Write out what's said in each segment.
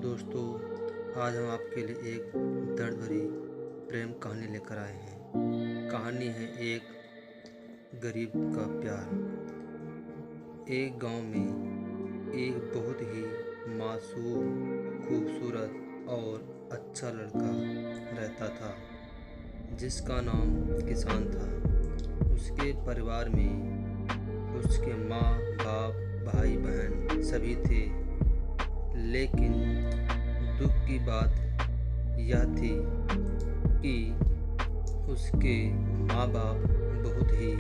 दोस्तों, आज हम आपके लिए एक दर्द भरी प्रेम कहानी लेकर आए हैं। कहानी है एक गरीब का प्यार। एक गांव में एक बहुत ही मासूम, खूबसूरत और अच्छा लड़का रहता था, जिसका नाम किसान था। उसके परिवार में उसके माँ बाप, भाई बहन सभी थे, लेकिन दुख की बात यह थी कि उसके माँ बाप बहुत ही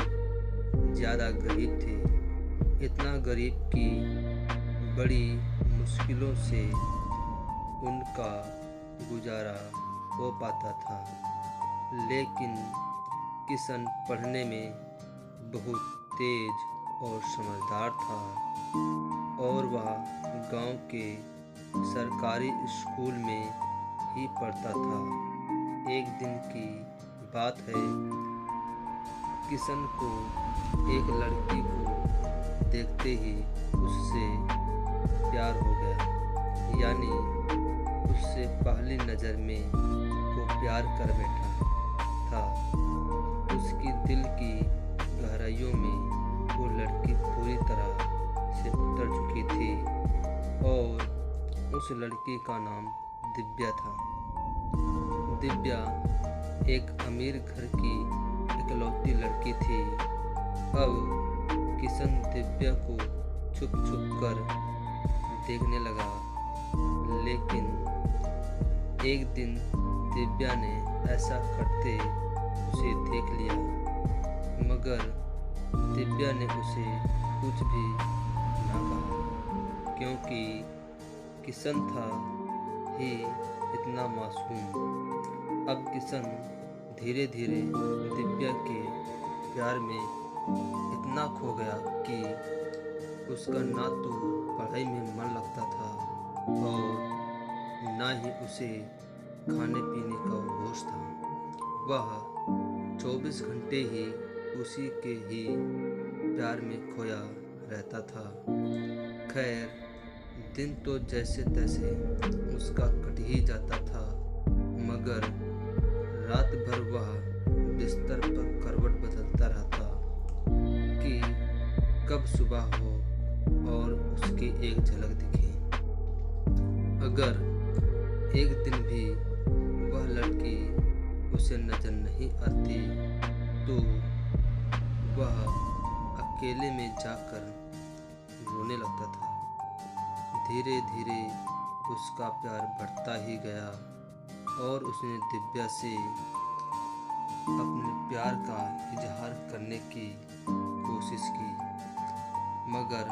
ज़्यादा गरीब थे। इतना गरीब कि बड़ी मुश्किलों से उनका गुजारा हो पाता था। लेकिन किशन पढ़ने में बहुत तेज और समझदार था और वह गांव के सरकारी स्कूल में ही पढ़ता था। एक दिन की बात है, किशन को एक लड़की को देखते ही उससे प्यार हो गया। यानी उससे पहली नज़र में वो प्यार कर बैठा था। उसकी दिल की गहराइयों में वो लड़की पूरी तरह से उतर चुकी थी और उस लड़की का नाम दिव्या था। दिव्या एक अमीर घर की इकलौती लड़की थी। अब किशन दिव्या को छुप छुप कर देखने लगा, लेकिन एक दिन दिव्या ने ऐसा करते उसे देख लिया, मगर दिव्या ने उसे कुछ भी ना कहा, क्योंकि किशन था ही इतना मासूम। अब किशन धीरे धीरे दिव्या के प्यार में इतना खो गया कि उसका ना तो पढ़ाई में मन लगता था और ना ही उसे खाने पीने का होश था। वह 24 घंटे ही उसी के ही प्यार में खोया रहता था। खैर, दिन तो जैसे तैसे उसका कट ही जाता था, मगर रात भर वह बिस्तर पर करवट बदलता रहता कि कब सुबह हो और उसकी एक झलक दिखे। अगर एक दिन भी वह लड़की उसे नजर नहीं आती तो वह अकेले में जाकर रोने लगता था। धीरे धीरे उसका प्यार बढ़ता ही गया और उसने दिव्या से अपने प्यार का इजहार करने की कोशिश की, मगर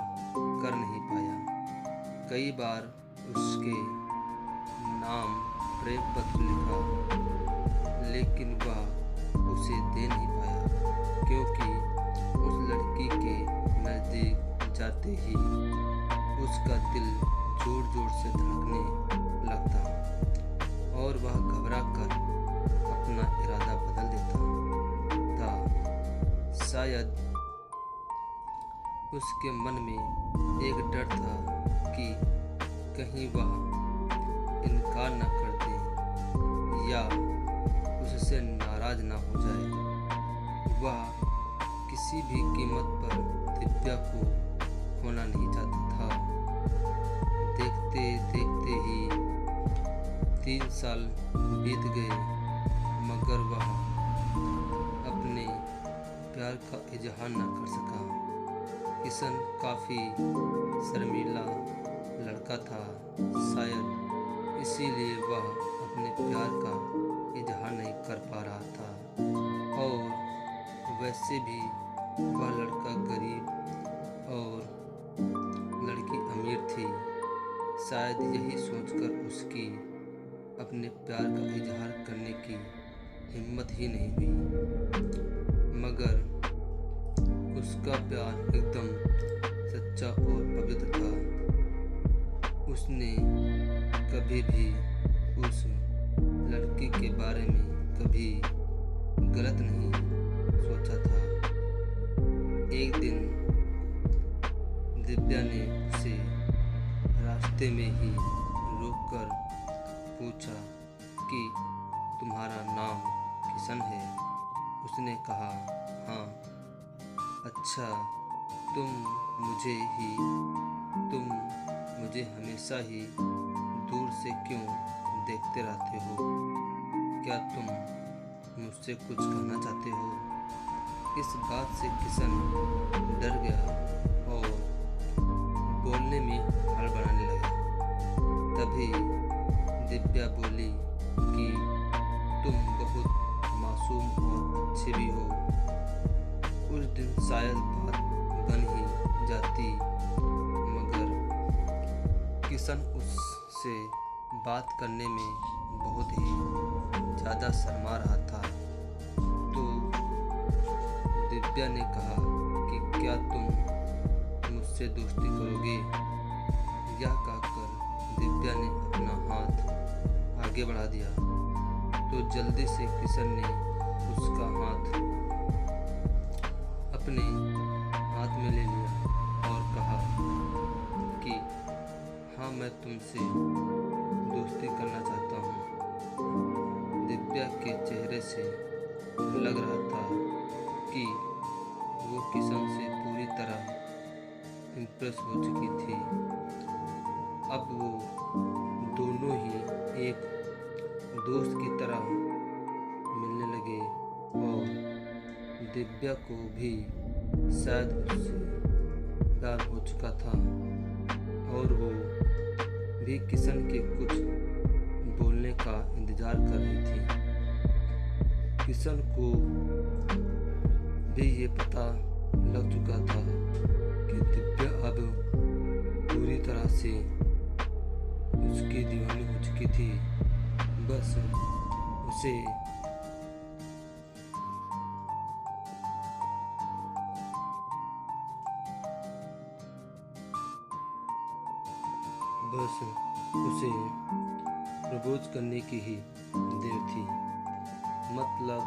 कर नहीं पाया। कई बार उसके नाम प्रेम पत्र लिखा, लेकिन वह उसे दे नहीं पाया, क्योंकि उस लड़की के नज़दीक जाते ही उसका दिल जोर जोर से धड़कने लगता और वह घबरा कर अपना इरादा बदल देता था। शायद उसके मन में एक डर था कि कहीं वह इनकार न कर दे या उससे नाराज ना हो जाए। वह किसी भी कीमत पर दिव्या को खोना नहीं चाहता था। देखते देखते ही 3 साल बीत गए, मगर वह अपने प्यार का इजहार न कर सका। किशन काफ़ी शर्मीला लड़का था, शायद इसीलिए वह अपने प्यार का इजहार नहीं कर पा रहा था। और वैसे भी वह लड़का गरीब और लड़की अमीर थी। शायद यही सोचकर उसकी अपने प्यार का इजहार करने की हिम्मत ही नहीं हुई। मगर उसका प्यार एकदम सच्चा और पवित्र था। उसने कभी भी उस लड़की के बारे में कभी गलत नहीं सोचा था। एक दिन दिव्या ने उसे रास्ते में ही रोक आकर पूछा कि तुम्हारा नाम किशन है। उसने कहा, हाँ। अच्छा, तुम मुझे हमेशा ही दूर से क्यों देखते रहते हो? क्या तुम मुझसे कुछ कहना चाहते हो? इस बात से किशन डर गया और बोलने में हड़बड़ाने लगा। तभी दिव्या बोली कि तुम बहुत मासूम और अच्छे भी हो। उस दिन शायद बात बन ही जाती, मगर किशन उससे बात करने में बहुत ही ज़्यादा शर्मा रहा था। तो दिव्या ने कहा कि क्या तुम मुझसे दोस्ती करोगे? यह कहकर दिव्या ने अपना हाथ आगे बढ़ा दिया तो जल्दी से किशन ने उसका हाथ अपने हाथ में ले लिया और कहा कि हाँ, मैं तुमसे दोस्ती करना चाहता हूँ। दिव्या के चेहरे से लग रहा था कि वो किशन से पूरी तरह इम्प्रेस हो चुकी थी। अब वो दोनों ही एक दोस्त की तरह मिलने लगे और दिव्या को भी शायद उससे प्यार हो चुका था और वो भी किशन के कुछ बोलने का इंतजार कर रही थी। किशन को भी ये पता लग चुका था कि दिव्या अब पूरी तरह से उसकी दीवानी हो चुकी थी। बस उसे प्रपोज करने की ही देर थी। मतलब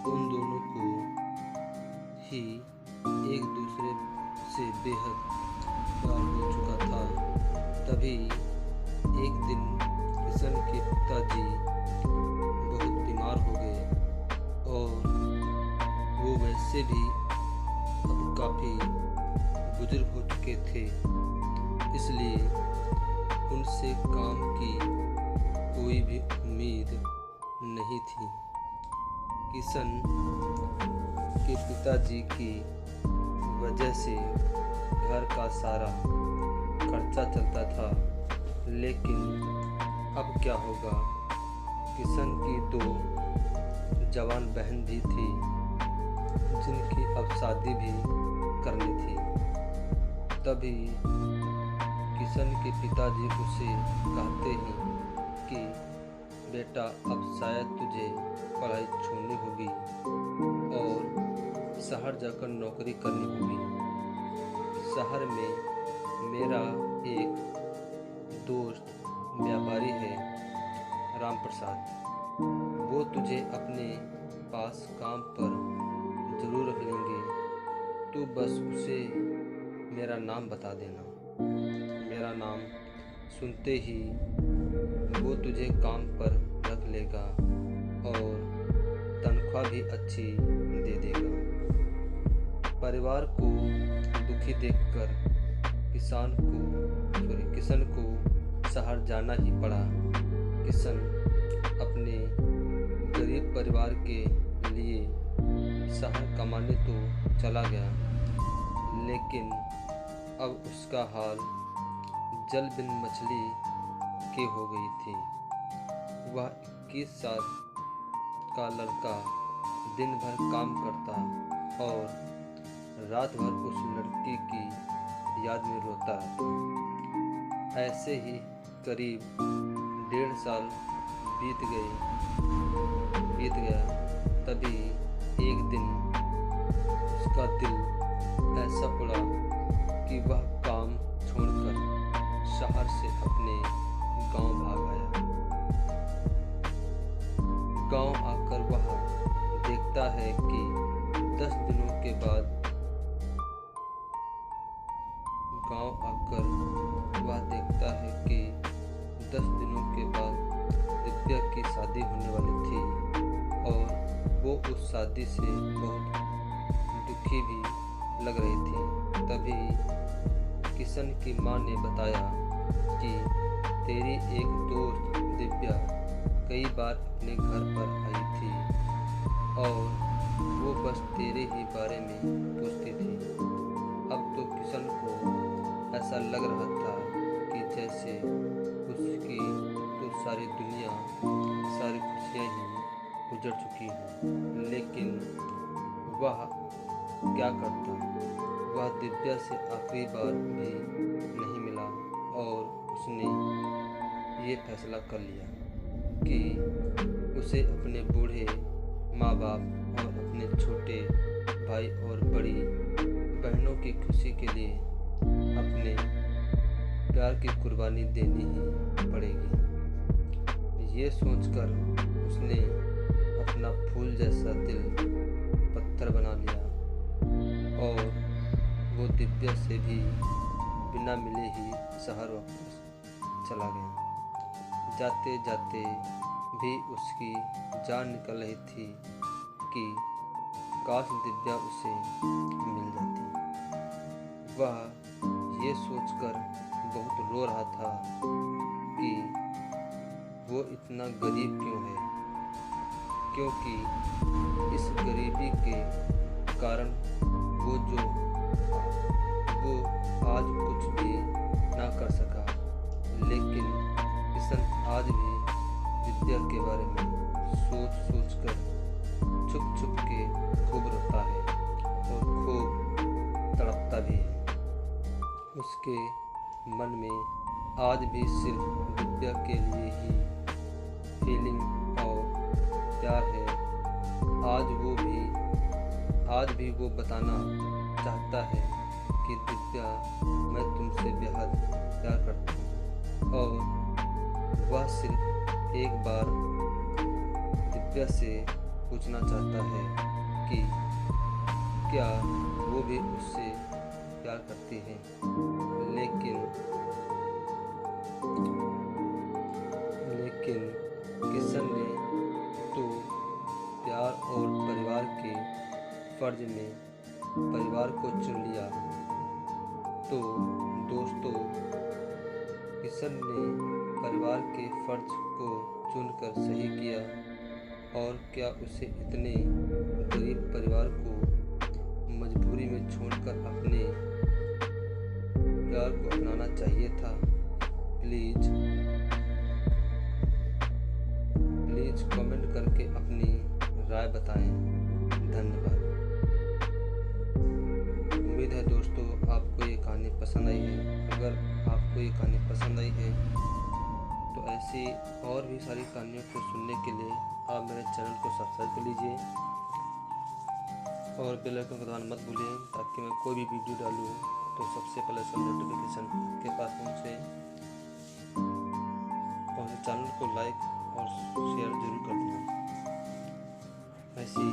उन दोनों को ही एक दूसरे से बेहद प्यार हो चुका था। तभी एक दिन किशन के पिताजी बहुत बीमार हो गए और वो वैसे भी अब काफ़ी बुजुर्ग हो चुके थे, इसलिए उनसे काम की कोई भी उम्मीद नहीं थी। किशन के पिताजी की वजह से घर का सारा खर्चा चलता था, लेकिन अब क्या होगा? किशन की 2 जवान बहन भी थी जिनकी अब शादी भी करनी थी। तभी किशन के पिताजी उसे कहते हैं कि बेटा, अब शायद तुझे पढ़ाई छोड़नी होगी और शहर जाकर नौकरी करनी होगी। शहर में मेरा एक दोस्त व्यापारी है, राम प्रसाद। वो तुझे अपने पास काम पर ज़रूर रख लेंगे। तू बस उसे मेरा नाम बता देना। मेरा नाम सुनते ही वो तुझे काम पर रख लेगा और तनख्वाह भी अच्छी दे देगा। परिवार को दुखी देखकर किशन को शहर जाना ही पड़ा। किशन अपने गरीब परिवार के लिए शहर कमाने तो चला गया, लेकिन अब उसका हाल जल बिन मछली के हो गई थी। वह 21 साल का लड़का दिन भर काम करता और रात भर उस लड़की की याद में रोता रहता। ऐसे ही करीब 1.5 साल बीत गया। तभी एक दिन उसका दिल ऐसा उड़ा कि वह काम छोड़कर शहर से अपने गांव भाग आया। गांव आकर वह देखता है कि 10 दिनों के बाद 10 दिनों के बाद दिव्या की शादी होने वाली थी और वो उस शादी से बहुत दुखी भी लग रही थी। तभी किशन की माँ ने बताया कि तेरी एक दोस्त दिव्या कई बार अपने घर पर आई थी और वो बस तेरे ही बारे में पूछती थी। अब तो किशन को ऐसा लग रहा था कि जैसे उसकी तो सारी दुनिया, सारी खुशियाँ ही गुजर चुकी हैं, लेकिन वह क्या करता। वह दिव्या से आखिरी बार भी नहीं मिला और उसने ये फैसला कर लिया कि उसे अपने बूढ़े माँ बाप और अपने छोटे भाई और बड़ी बहनों की खुशी के लिए अपने प्यार की कुर्बानी देनी ही पड़ेगी। ये सोचकर उसने अपना फूल जैसा दिल पत्थर बना लिया और वो दिव्या से भी बिना मिले ही शहर वापस चला गया। जाते जाते भी उसकी जान निकल रही थी कि काश दिव्या उसे मिल जाती। वह ये सोचकर बहुत रो रहा था कि वो इतना गरीब क्यों है, क्योंकि इस गरीबी के कारण वो आज कुछ भी ना कर सका। लेकिन किशन आज भी दिव्या के बारे में सोच कर छुप छुप के खूब रोता है और खूब तड़पता भी है। उसके मन में आज भी सिर्फ दिव्या के लिए ही फीलिंग और प्यार है। आज भी वो बताना चाहता है कि दिव्या, मैं तुमसे बेहद प्यार करता हूँ। और वह सिर्फ एक बार दिव्या से पूछना चाहता है कि क्या वो भी उससे प्यार करती है। लेकिन किशन ने तो प्यार और परिवार के फर्ज में परिवार को चुन लिया। तो दोस्तों, किशन ने परिवार के फर्ज को चुनकर सही किया। और क्या उसे इतने गरीब परिवार को मजबूरी में छोड़कर अपने प्यार को अपनाना चाहिए था? प्लीज़ कमेंट करके अपनी राय बताएं। धन्यवाद। उम्मीद है दोस्तों आपको ये कहानी पसंद आई है। अगर आपको ये कहानी पसंद आई है तो ऐसी और भी सारी कहानियों को सुनने के लिए आप मेरे चैनल को सब्सक्राइब कर लीजिए और बेल आइकन को दबाना मत भूलिए, ताकि मैं कोई भी वीडियो डालूँ तो सबसे पहले उसका नोटिफिकेशन आपके पास पहुँचे। और चैनल को लाइक और शेयर जरूर कर देना। ऐसी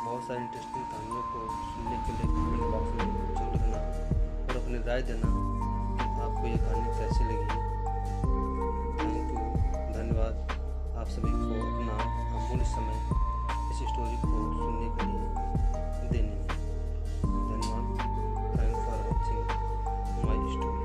बहुत सारी इंटरेस्टिंग कहानियों को सुनने के लिए कमेंट बॉक्स में जरूर लिखना और अपनी राय देना कि आपको ये कहानी कैसी लगी। थैंक यू, धन्यवाद आप सभी को अपना अमूल्य समय इस स्टोरी को सुनने के लिए देने में। धन्यवाद। Thank for watching my story.